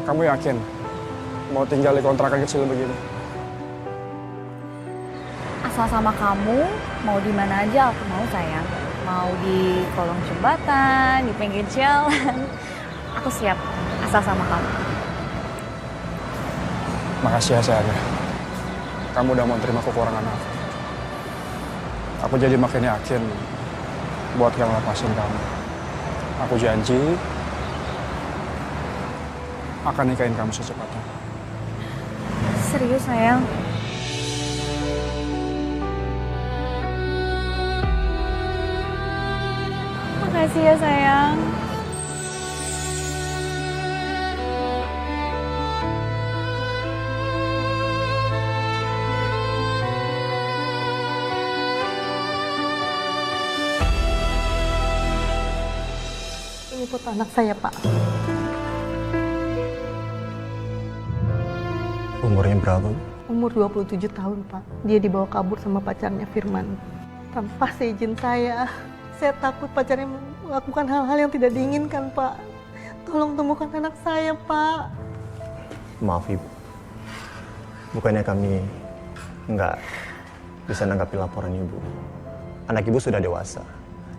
Kamu yakin mau tinggal di kontrakan kecil begini? Asal sama kamu, mau di mana aja aku mau sayang. Mau di kolong jembatan, di pinggir jalan. Aku siap, asal sama kamu. Makasih ya sayang. Kamu udah mau terima kekurangan aku. Aku jadi makin yakin buat gak ngelepasin kamu. Aku janji akan nikahin kamu secepatnya. Serius sayang? Makasih ya sayang. Ini foto anak saya, Pak. Umurnya berapa? Umur 27 tahun, Pak. Dia dibawa kabur sama pacarnya Firman. Tanpa seizin saya. Saya takut pacarnya melakukan hal-hal yang tidak diinginkan, Pak. Tolong temukan anak saya, Pak. Maaf Ibu. Bukannya kami nggak bisa nanggapi laporan Ibu. Anak Ibu sudah dewasa.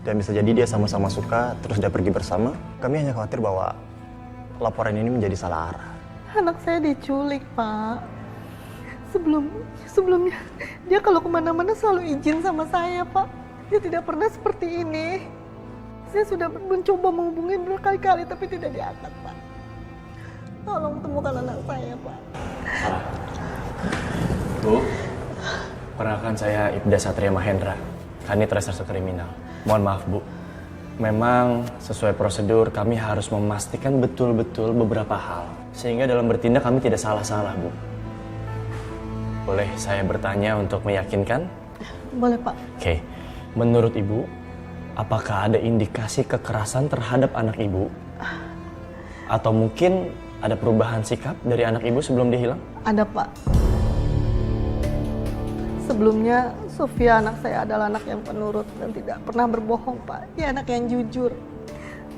Dan bisa jadi dia sama-sama suka, terus dia pergi bersama. Kami hanya khawatir bahwa laporan ini menjadi salah arah. Anak saya diculik, Pak. Sebelumnya, dia kalau kemana-mana selalu izin sama saya, Pak. Dia tidak pernah seperti ini. Saya sudah mencoba menghubungi berkali-kali, tapi tidak diangkat, Pak. Tolong temukan anak saya, Pak. Bu, perkenalkan saya Ibda Satria Mahendra, Kanit Reserse Kriminal. Mohon maaf, Bu. Memang sesuai prosedur kami harus memastikan betul-betul beberapa hal. Sehingga dalam bertindak kami tidak salah-salah, Bu. Boleh saya bertanya untuk meyakinkan? Boleh, Pak. Oke. Menurut Ibu, apakah ada indikasi kekerasan terhadap anak Ibu? Atau mungkin ada perubahan sikap dari anak Ibu sebelum dia hilang? Ada, Pak. Sebelumnya, Sofia anak saya adalah anak yang penurut dan tidak pernah berbohong, Pak. Dia anak yang jujur.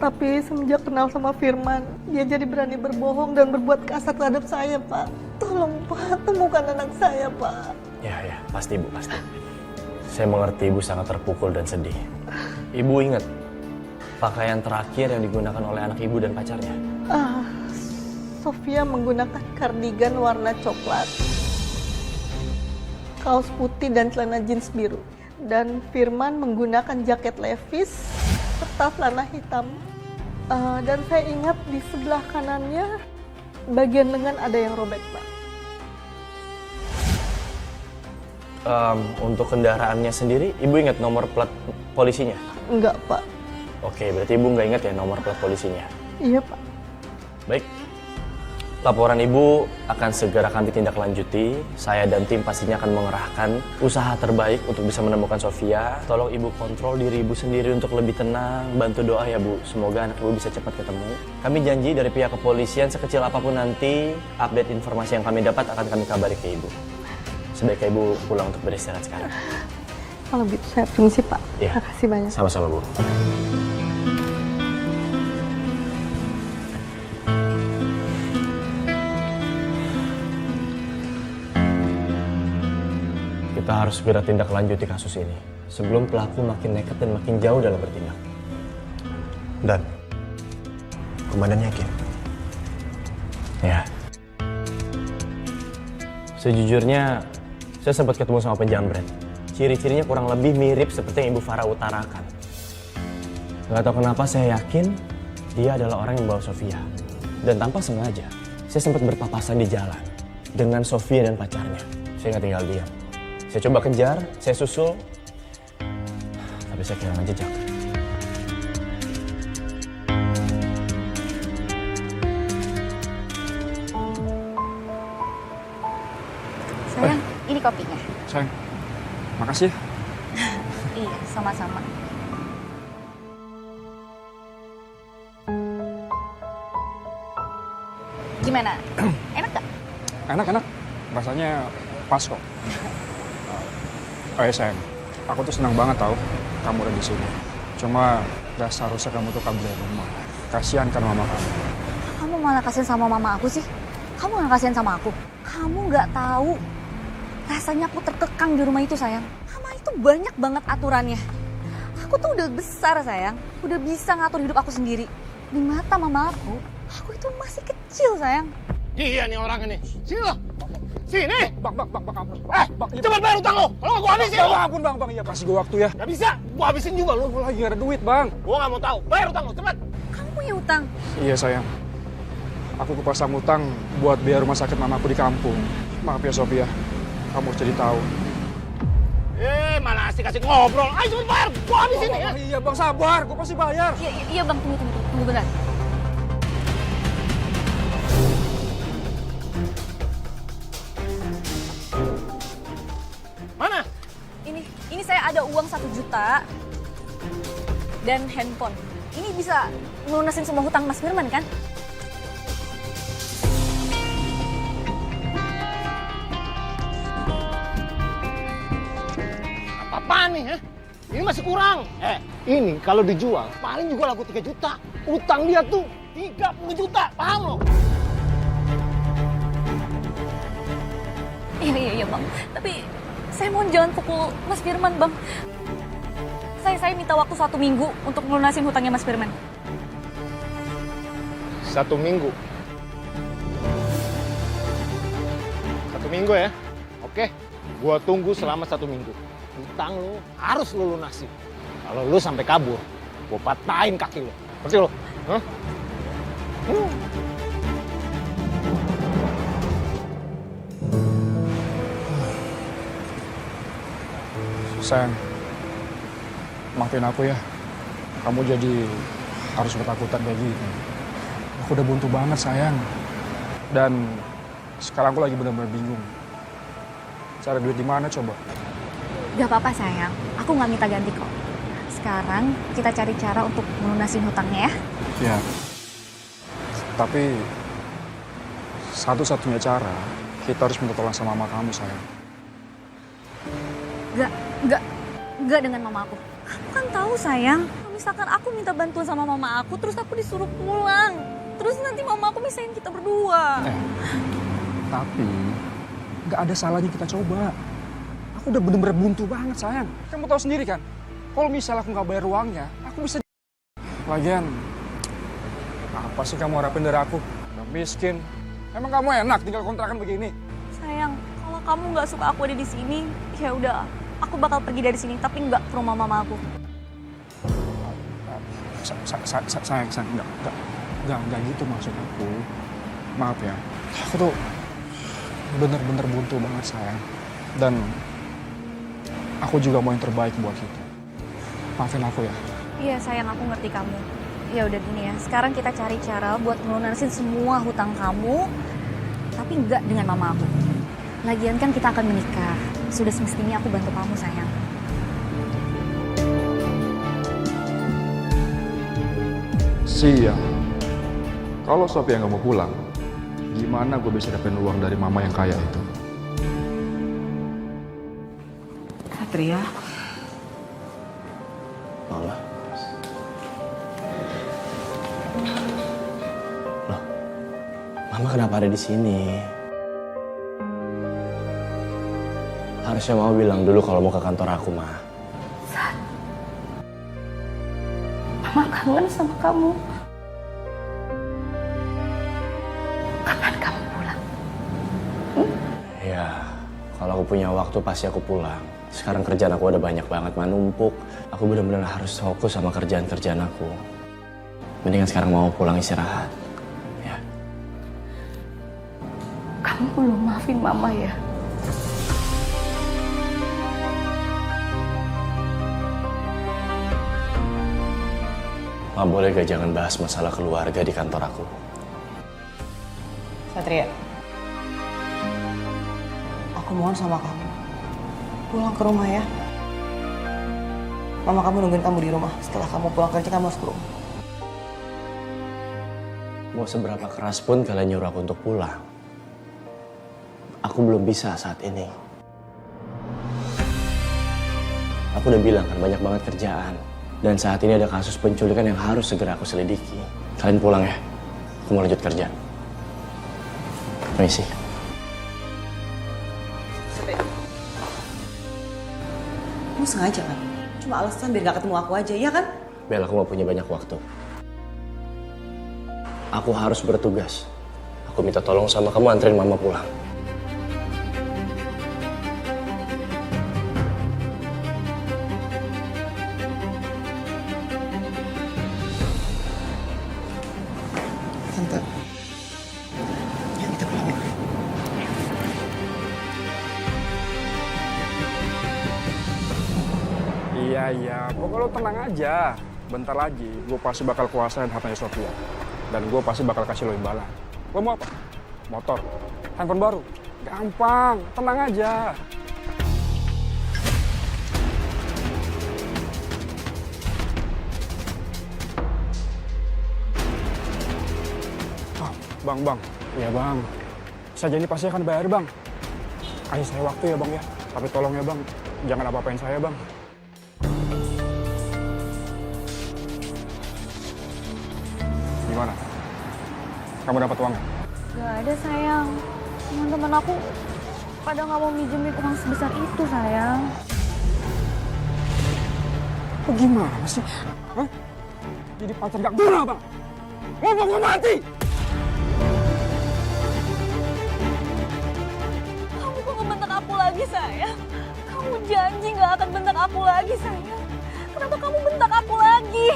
Tapi semenjak kenal sama Firman, dia jadi berani berbohong dan berbuat kasar terhadap saya, Pak. Tolong, Pak, temukan anak saya, Pak. Ya, pasti Bu, pasti. Saya mengerti Ibu sangat terpukul dan sedih. Ibu ingat pakaian terakhir yang digunakan oleh anak Ibu dan pacarnya? Sofia menggunakan kardigan warna coklat, kaos putih dan celana jeans biru. Dan Firman menggunakan jaket Levi's serta celana hitam. Dan saya ingat di sebelah kanannya bagian lengan ada yang robek, Pak. Untuk kendaraannya sendiri, Ibu ingat nomor plat polisinya? Enggak, Pak. Oke, berarti Ibu nggak ingat ya nomor plat polisinya? Iya, Pak. Baik. Laporan Ibu akan segera kami tindak lanjuti. Saya dan tim pastinya akan mengerahkan usaha terbaik untuk bisa menemukan Sofia. Tolong Ibu kontrol diri Ibu sendiri untuk lebih tenang. Bantu doa ya, Bu. Semoga anak Ibu bisa cepat ketemu. Kami janji dari pihak kepolisian sekecil apapun nanti, update informasi yang kami dapat akan kami kabari ke Ibu. Sebaiknya Ibu pulang untuk beristirahat sekarang. Kalau gitu saya permisi, Pak. Iya. Terima kasih banyak. Sama-sama, Bu. Kita harus segera tindak lanjuti kasus ini sebelum pelaku makin nekat dan makin jauh dalam bertindak. Dan Komandan yakin? Ya. Sejujurnya, saya sempat ketemu sama penjamret. Ciri-cirinya kurang lebih mirip seperti yang Ibu Farah utarakan. Gak tahu kenapa saya yakin dia adalah orang yang membawa Sofia. Dan tanpa sengaja, saya sempat berpapasan di jalan dengan Sofia dan pacarnya. Saya nggak tinggal diam. Saya coba kejar, saya susul, tapi saya kehilangan jejak. Sayang, ini kopinya. Sayang, makasih. Iya, sama-sama. Gimana? Enak gak? Enak. Rasanya pas kok. Oh ya sayang, aku tuh senang banget tau kamu udah di sini. Cuma gak seharusnya kamu tuh kabur dari rumah. Kasihan kan mama kamu. Kamu malah kasihan sama mama aku sih? Kamu nggak kasihan sama aku? Kamu nggak tahu rasanya aku terkekang di rumah itu sayang. Mama itu banyak banget aturannya. Aku tuh udah besar sayang, udah bisa ngatur hidup aku sendiri. Di mata mama aku itu masih kecil sayang. Dia nih orang ini. Sini lo. Sini. Bang, ampun. Cepat bayar utang lo. Kalau nggak gua habisin lo. Ampun bang, iya kasih gue waktu ya. Gak bisa. Gua habisin juga lo. Gue lagi gak ada duit bang. Gua nggak mau tahu. Bayar utang lo. Cepat. Kamu punya utang? Iya sayang. Aku kepasang utang buat biaya rumah sakit mamaku di kampung. Maaf ya Sophia, kamu harus jadi tahu. Mana asik ngobrol. Ayo cepet bayar. Gua habisin ya. Iya bang, sabar. Gue pasti bayar. Iya bang, tunggu bentar. Mana? Ini saya ada uang 1 juta dan handphone. Ini bisa melunasin semua hutang Mas Firman kan? Apaan nih? Ini masih kurang. Ini kalau dijual paling juga laku 3 juta. Utang dia tuh 30 juta. Paham lo? Iya bang. Tapi saya mohon jangan pukul Mas Firman bang. Saya minta waktu 1 minggu untuk melunasin hutangnya Mas Firman. 1 minggu. 1 minggu ya? Oke. Gua tunggu selama 1 minggu. Utang lu harus lu lunasin. Kalau lu sampai kabur, gua patahin kaki lu. Ngerti lu? Hah? Sayang, maafin aku ya. Kamu jadi harus ketakutan kayak gini. Aku udah buntu banget sayang. Dan sekarang aku lagi benar-benar bingung. Cari duit di mana coba? Gak apa-apa sayang, aku nggak minta ganti kok. Sekarang kita cari cara untuk melunasin hutangnya ya. Ya. Tapi satu-satunya cara kita harus minta tolong sama mama kamu sayang. Gak dengan mama aku. Kamu kan tahu sayang, kalau misalkan aku minta bantuan sama mama aku, terus aku disuruh pulang. Terus nanti mama aku misahin kita berdua. Tapi nggak ada salahnya kita coba. Aku udah bener-bener buntu banget sayang. Kamu tahu sendiri kan, kalau misalnya aku nggak bayar uangnya, aku bisa. Lagian, apa sih kamu harapin dari aku? Udah miskin. Emang kamu enak tinggal kontrakan begini? Sayang, kalau kamu nggak suka aku ada di sini, ya udah, aku bakal pergi dari sini, tapi nggak ke rumah mama aku. Sayang, nggak gitu maksud aku. Maaf ya, aku tuh bener-bener buntu banget sayang. Dan aku juga mau yang terbaik buat kita. Maafin aku ya. Iya sayang, aku ngerti kamu. Ya udah gini ya, sekarang kita cari cara buat melunasin semua hutang kamu, tapi nggak dengan mama aku. Lagian kan kita akan menikah. Sudah semestinya aku bantu kamu sayang. Siang. Kalau Sophia nggak mau pulang, gimana gue bisa dapetin uang dari mama yang kaya itu? Satria, Mama. Loh, Mama kenapa ada di sini? Harusnya Mama bilang dulu kalau mau ke kantor aku, Ma. Mama kangen sama kamu. Kapan kamu pulang? Ya, kalau aku punya waktu pasti aku pulang. Sekarang kerjaan aku ada banyak banget, menumpuk. Aku benar-benar harus fokus sama kerjaan-kerjaan aku. Mendingan sekarang mau pulang istirahat. Ya. Kamu belum maafin Mama ya? Ma, boleh gak jangan bahas masalah keluarga di kantor aku? Satria, aku mohon sama kamu, pulang ke rumah ya. Mama kamu nungguin kamu di rumah. Setelah kamu pulang kerja, kamu harus ke rumah. Mau seberapa keras pun kalian nyuruh aku untuk pulang, aku belum bisa saat ini. Aku udah bilang kan banyak banget kerjaan. Dan saat ini ada kasus penculikan yang harus segera aku selidiki. Kalian pulang ya. Aku mau lanjut kerja. Permisi. Kamu sengaja kan? Cuma alasan biar gak ketemu aku aja, iya kan? Bel, aku gak punya banyak waktu. Aku harus bertugas. Aku minta tolong sama kamu anterin mama pulang. Tante. Ya, kita pulang ya. Iya, pokoknya lo tenang aja. Bentar lagi, gue pasti bakal kuasain hartanya Sofia. Dan gue pasti bakal kasih lo imbalan. Lo mau apa? Motor, handphone baru. Gampang, tenang aja. Oh, bang. Iya bang. Saja ini pasti akan bayar bang. Kasih saya waktu ya bang ya. Tapi tolong ya bang, jangan apa-apain saya bang. Gimana? Kamu dapat uangnya? Gak ada sayang. Teman-teman aku pada nggak mau minjemin uang sebesar itu sayang. Kok gimana sih? Hah? Jadi pacar gak guna bang? Ngomong gue mati! Kamu kok ngebentak aku lagi sayang? Kamu janji nggak akan bentak aku lagi sayang. Kenapa kamu bentak aku lagi?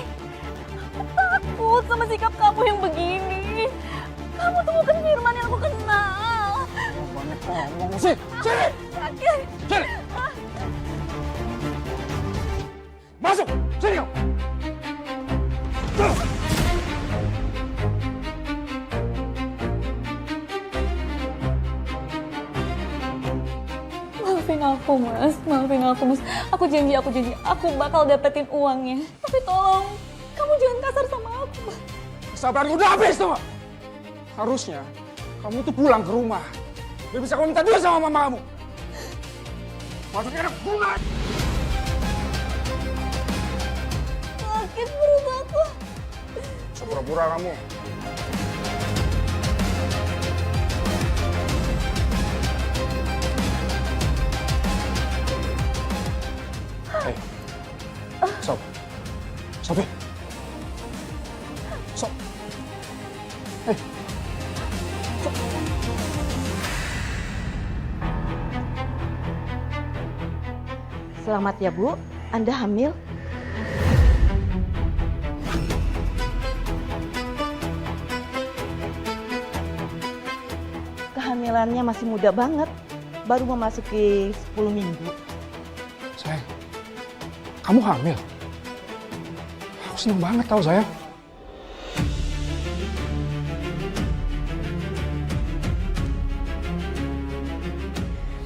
Aku takut sama sikap kamu yang begini. Kamu tuh bukan Firman yang aku kenal. Banyak ngomong sih! Sini! Sakit. Sini! Masuk! Sini kau! Maafin aku mas, Aku janji, aku bakal dapetin uangnya. Tapi tolong, kamu jangan kasar sama aku. Kesabaran udah habis tuh! Harusnya kamu tuh pulang ke rumah. Biar bisa kamu minta duit sama mama kamu. Masuknya anak bunga! Sakit perut aku. Sepura-pura kamu. Hei, Sophie. Hei. Selamat ya Bu, Anda hamil. Kehamilannya masih muda banget, baru memasuki 10 minggu. Sayang, kamu hamil? Aku seneng banget tau sayang.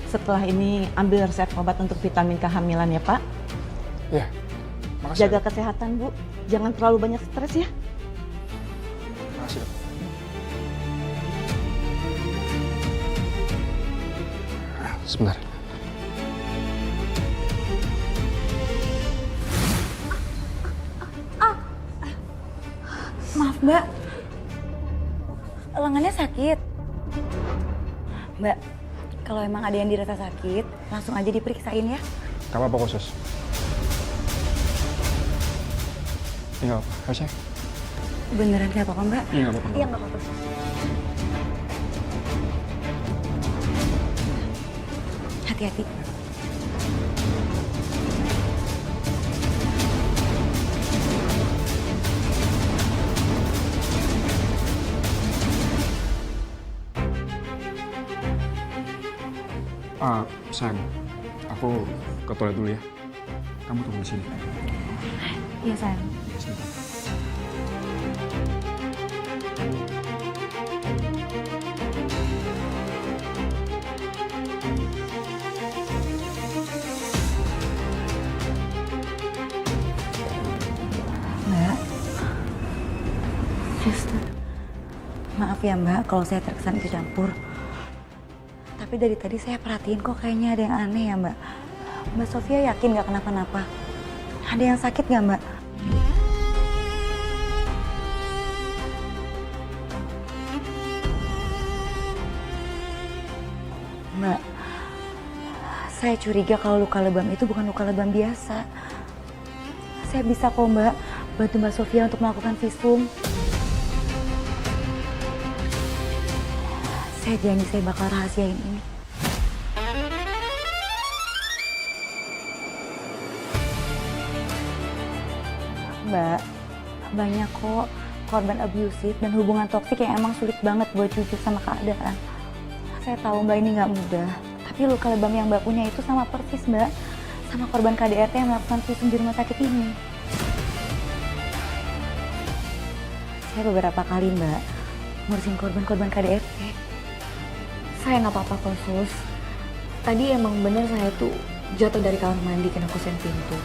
Setelah ini ambil resep obat untuk vitamin kehamilan ya Pak. Iya, makasih. Jaga kesehatan Bu, jangan terlalu banyak stres ya. Makasih dok. Sebentar. Maaf mbak, lengannya sakit. Mbak, kalau emang ada yang dirasa sakit, langsung aja diperiksain ya. Gak apa-apa khusus. Ini gak apa-apa, harusnya? Beneran gak apa-apa mbak? Ini gak apa-apa. Iya gak apa-apa. Hati-hati. Sayang, aku ke toilet dulu ya. Kamu tunggu di sini. Iya sayang. Sebentar. Mbak, Suster, maaf ya mbak kalau saya terkesan ikut campur. Tapi dari tadi saya perhatiin kok kayaknya ada yang aneh ya mbak. Mbak Sofia yakin gak kenapa-napa? Ada yang sakit gak mbak? Saya curiga kalau luka lebam itu bukan luka lebam biasa. Saya bisa kok Mbak, bantu Mbak Sofia untuk melakukan visum. Saya janji saya bakal rahasiain ini. Mbak, banyak kok korban abusif dan hubungan toksik yang emang sulit banget buat jujur sama keadaan. Saya tahu Mbak ini nggak mudah, tapi luka lebam yang Mbak punya itu sama persis Mbak, sama korban KDRT yang melakukan visum di rumah sakit ini. Saya beberapa kali Mbak ngurusin korban-korban KDRT. Saya nggak apa-apa kok Sus. Tadi emang bener saya tuh jatuh dari kamar mandi kena kusen pintu.